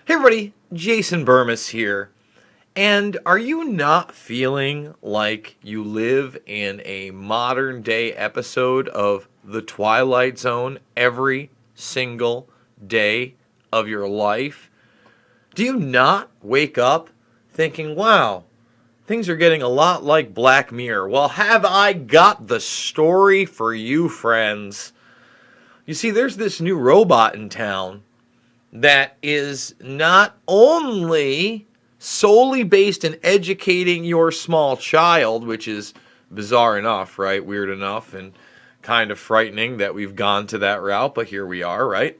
Hey everybody, Jason Burmis here. And are you not feeling like you live in a modern day episode of The Twilight Zone every single day of your life? Do you not wake up thinking, wow, things are getting a lot like Black Mirror? Well, have I got the story for you, friends? You see, there's this new robot in town that is not only solely based in educating your small child, which is bizarre enough, right? Weird enough and kind of frightening that we've gone to that route, but here we are, right?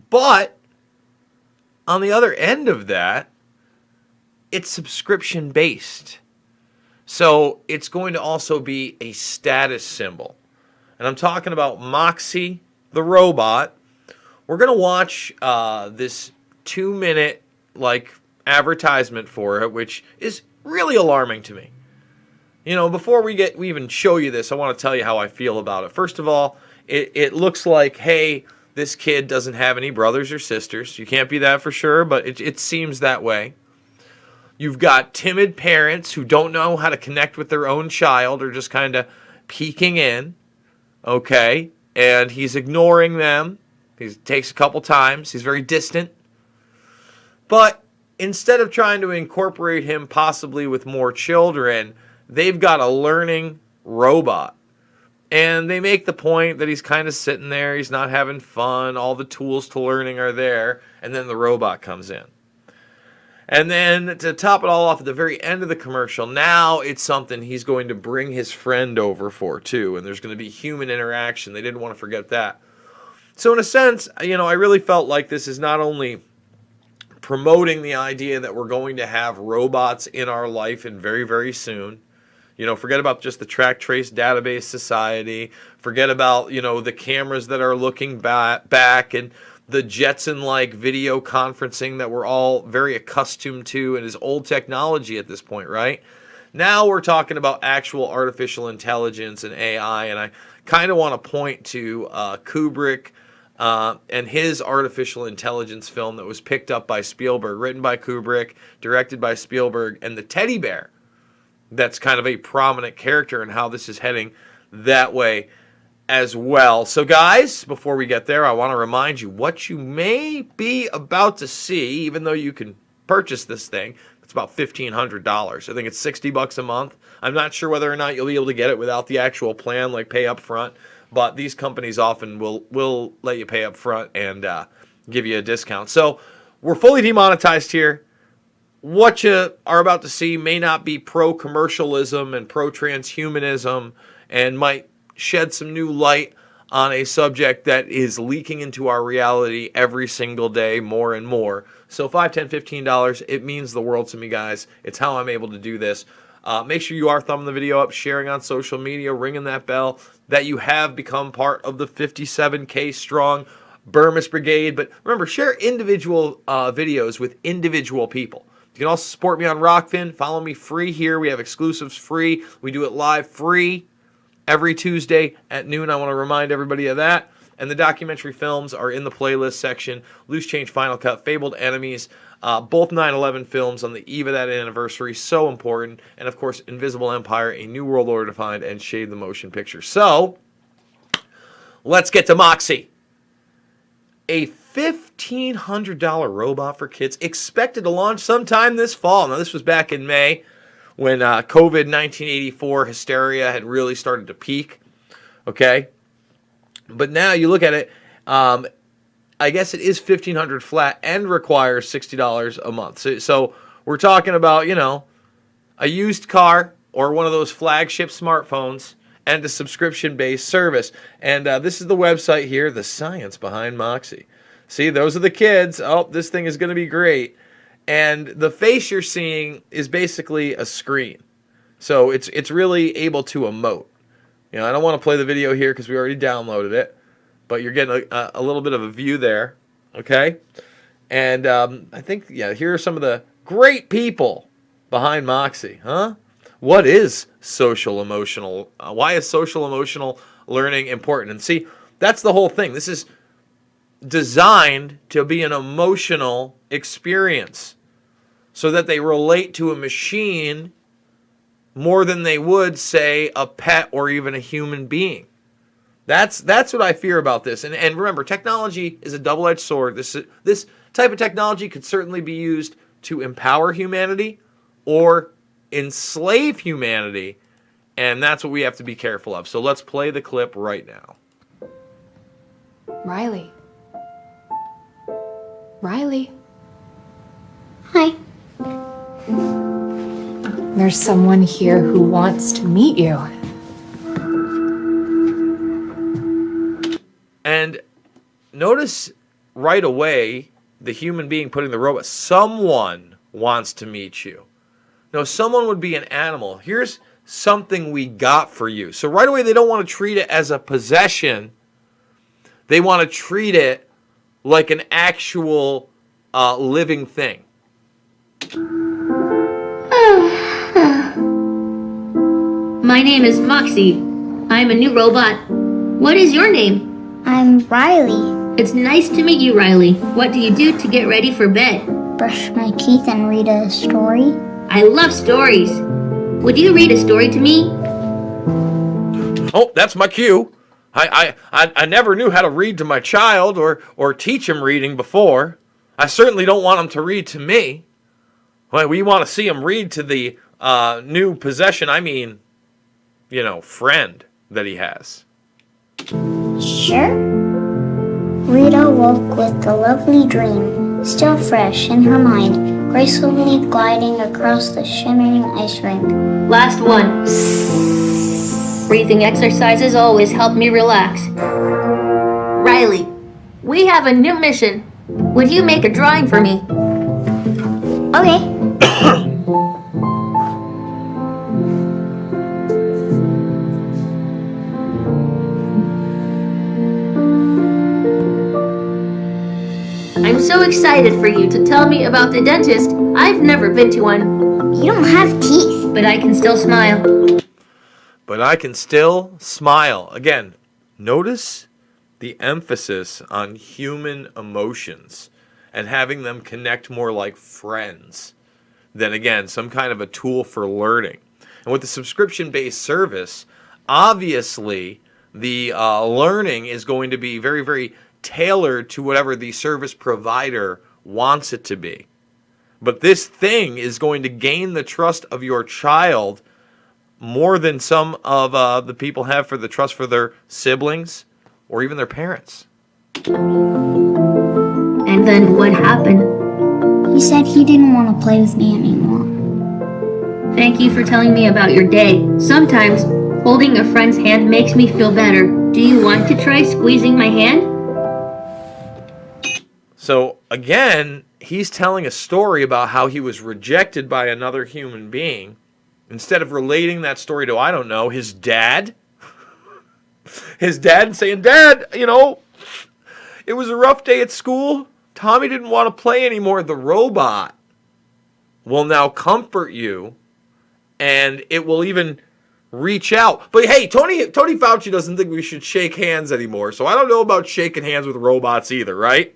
But on the other end of that, it's subscription based. So it's going to also be a status symbol. And I'm talking about Moxie, the robot. We're going to watch this 2-minute advertisement for it, which is really alarming to me. You know, before we even show you this, I want to tell you how I feel about it. First of all, it looks like, hey, this kid doesn't have any brothers or sisters. You can't be that for sure, but it seems that way. You've got timid parents who don't know how to connect with their own child or just kind of peeking in, okay? And he's ignoring them. He takes a couple times. He's very distant. But instead of trying to incorporate him possibly with more children, they've got a learning robot. And they make the point that he's kind of sitting there. He's not having fun. All the tools to learning are there. And then the robot comes in. And then to top it all off at the very end of the commercial, now it's something he's going to bring his friend over for too. And there's going to be human interaction. They didn't want to forget that. So in a sense, you know, I really felt like this is not only promoting the idea that we're going to have robots in our life and very, very soon. You know, forget about just the track trace database society. Forget about, you know, the cameras that are looking back and the Jetson-like video conferencing that we're all very accustomed to and is old technology at this point, right? Now we're talking about actual artificial intelligence and AI, and I kind of want to point to Kubrick and his artificial intelligence film that was picked up by Spielberg, written by Kubrick, directed by Spielberg, and the teddy bear that's kind of a prominent character in how this is heading that way as well. So guys, before we get there, I want to remind you what you may be about to see, even though you can purchase this thing. It's about $1,500. I think it's $60 a month. I'm not sure whether or not you'll be able to get it without the actual plan, like pay up front. But these companies often will let you pay up front and give you a discount. So we're fully demonetized here. What you are about to see may not be pro-commercialism and pro-transhumanism and might shed some new light on a subject that is leaking into our reality every single day more and more. So $5, $10, $15, it means the world to me, guys. It's how I'm able to do this. Make sure you are thumbing the video up, sharing on social media, ringing that bell, that you have become part of the 57K strong Burmis Brigade. But remember, share individual videos with individual people. You can also support me on Rockfin. Follow me free here. We have exclusives free. We do it live free every Tuesday at noon. I want to remind everybody of that. And the documentary films are in the playlist section. Loose Change Final Cut, Fabled Enemies, both 9/11 films on the eve of that anniversary. So important. And, of course, Invisible Empire, A New World Order Defined, and Shade the Motion Picture. So, let's get to Moxie. A $1,500 robot for kids expected to launch sometime this fall. Now, this was back in May when COVID 1984 hysteria had really started to peak. Okay? But now you look at it, I guess it is $1,500 flat and requires $60 a month. So we're talking about, you know, a used car or one of those flagship smartphones and a subscription-based service. And this is the website here, the science behind Moxie. See, those are the kids. Oh, this thing is going to be great. And the face you're seeing is basically a screen. So it's really able to emote. You know, I don't want to play the video here because we already downloaded it, but you're getting a little bit of a view there, okay? And I think, yeah, here are some of the great people behind Moxie, huh? What is social emotional? Why is social emotional learning important? And see, that's the whole thing. This is designed to be an emotional experience so that they relate to a machine more than they would, say, a pet or even a human being. That's what I fear about this. And remember, technology is a double-edged sword. This type of technology could certainly be used to empower humanity or enslave humanity, and that's what we have to be careful of. So let's play the clip right now. Riley. Riley. Hi. There's someone here who wants to meet you. And notice right away the human being putting the robot. Someone wants to meet you. No, someone would be an animal. Here's something we got for you. So right away they don't want to treat it as a possession. They want to treat it like an actual living thing. My name is Moxie. I'm a new robot. What is your name? I'm Riley. It's nice to meet you, Riley. What do you do to get ready for bed? Brush my teeth and read a story. I love stories. Would you read a story to me? Oh, that's my cue. I never knew how to read to my child or teach him reading before. I certainly don't want him to read to me. Well, we want to see him read to the new possession, friend that he has. Sure. Rita woke with a lovely dream, still fresh in her mind, gracefully gliding across the shimmering ice rink. Last one. Breathing exercises always help me relax. Riley, we have a new mission. Would you make a drawing for me? Okay. I'm so excited for you to tell me about the dentist. I've never been to one. You don't have teeth. But I can still smile. Again, notice the emphasis on human emotions and having them connect more like friends than, again, some kind of a tool for learning. And with the subscription-based service, obviously the learning is going to be very, very tailored to whatever the service provider wants it to be. But this thing is going to gain the trust of your child more than some of the people have for the trust for their siblings or even their parents. And then what happened? He said he didn't want to play with me anymore. Thank you for telling me about your day. Sometimes holding a friend's hand makes me feel better. Do you want to try squeezing my hand? So again, he's telling a story about how he was rejected by another human being. Instead of relating that story to, I don't know, his dad. His dad saying, Dad, it was a rough day at school. Tommy didn't want to play anymore. The robot will now comfort you, and it will even reach out. But hey, Tony Fauci doesn't think we should shake hands anymore, so I don't know about shaking hands with robots either, right?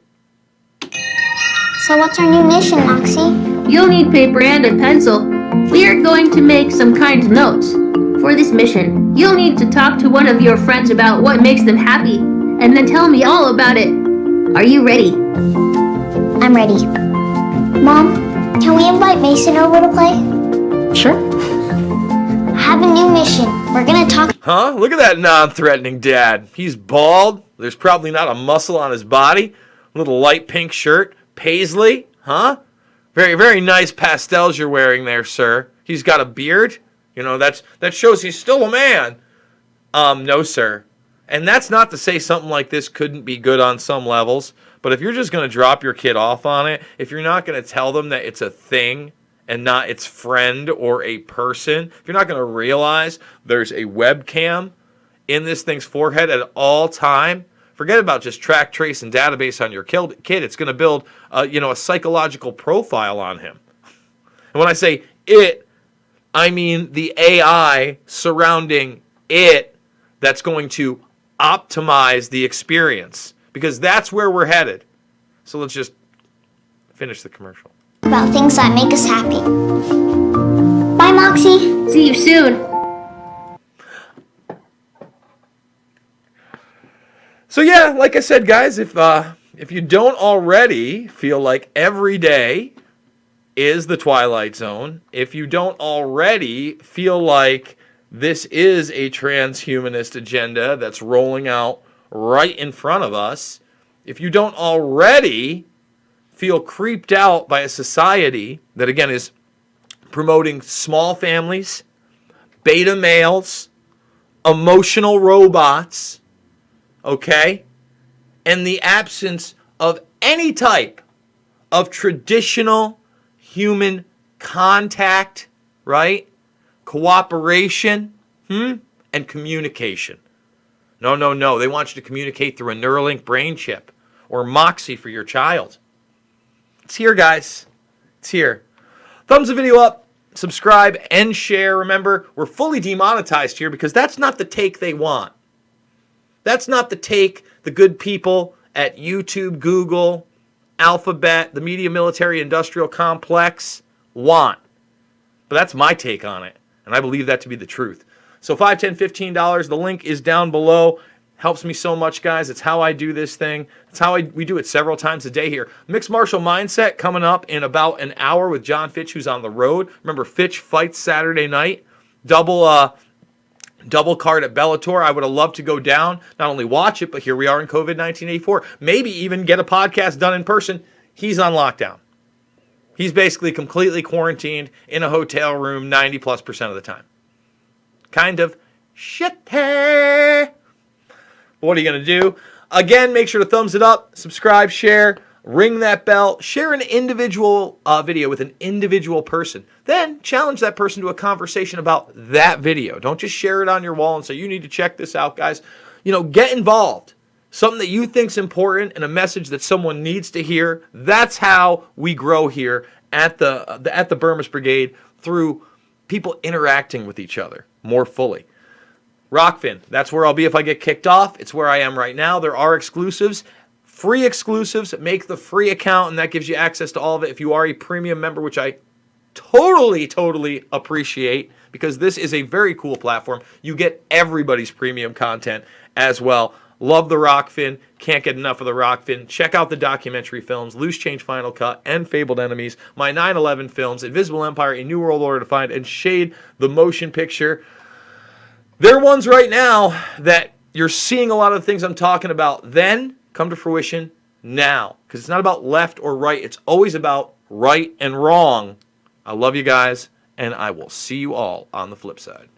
So what's our new mission, Moxie? You'll need paper and a pencil. We are going to make some kind notes. For this mission, you'll need to talk to one of your friends about what makes them happy, and then tell me all about it. Are you ready? I'm ready. Mom, can we invite Mason over to play? Sure. I have a new mission. We're gonna talk. Huh? Look at that non-threatening dad. He's bald. There's probably not a muscle on his body. Little light pink shirt. Paisley, huh? Very, very nice pastels you're wearing there, sir. He's got a beard. That shows he's still a man. No, sir. And that's not to say something like this couldn't be good on some levels, but if you're just going to drop your kid off on it, if you're not going to tell them that it's a thing and not its friend or a person, if you're not going to realize there's a webcam in this thing's forehead at all time, forget about just track, trace, and database on your kid. It's going to build, a psychological profile on him. And when I say it, I mean the AI surrounding it that's going to optimize the experience. because that's where we're headed. So let's just finish the commercial. About things that make us happy. Bye, Moxie. See you soon. So yeah, like I said, guys, if you don't already feel like every day is the Twilight Zone, if you don't already feel like this is a transhumanist agenda that's rolling out right in front of us, if you don't already feel creeped out by a society that, again, is promoting small families, beta males, emotional robots, okay, and the absence of any type of traditional human contact, right? Cooperation, and communication. No. They want you to communicate through a Neuralink brain chip or Moxie for your child. It's here, guys. It's here. Thumbs the video up, subscribe, and share. Remember, we're fully demonetized here because that's not the take they want. That's not the take the good people at YouTube, Google, Alphabet, the media military industrial complex want. But that's my take on it, and I believe that to be the truth. So $5, $10, $15, the link is down below. Helps me so much, guys. It's how I do this thing. It's how we do it several times a day here. Mixed Martial Mindset coming up in about an hour with John Fitch, who's on the road. Remember, Fitch fights Saturday night. Double card at Bellator. I would have loved to go down, not only watch it, but here we are in COVID 1984. Maybe even get a podcast done in person. He's on lockdown. He's basically completely quarantined in a hotel room 90+% of the time. Kind of shitty. What are you going to do? Again, make sure to thumbs it up, subscribe, share, ring that bell, share an individual video with an individual person. Then challenge that person to a conversation about that video. Don't just share it on your wall and say, you need to check this out, guys. Get involved. Something that you think's important and a message that someone needs to hear. That's how we grow here at the Burmese Brigade, through people interacting with each other more fully. Rockfin, that's where I'll be if I get kicked off. It's where I am right now. There are exclusives. Free exclusives. Make the free account, and that gives you access to all of it if you are a premium member, which I totally appreciate, because this is a very cool platform. You get everybody's premium content as well. Love the Rockfin. Can't get enough of the Rockfin. Check out the documentary films, Loose Change Final Cut, and Fabled Enemies, my 9/11 films, Invisible Empire, A New World Order to Find, and Shade, the motion picture. They're ones right now that you're seeing a lot of the things I'm talking about then come to fruition now. Because it's not about left or right. It's always about right and wrong. I love you guys, and I will see you all on the flip side.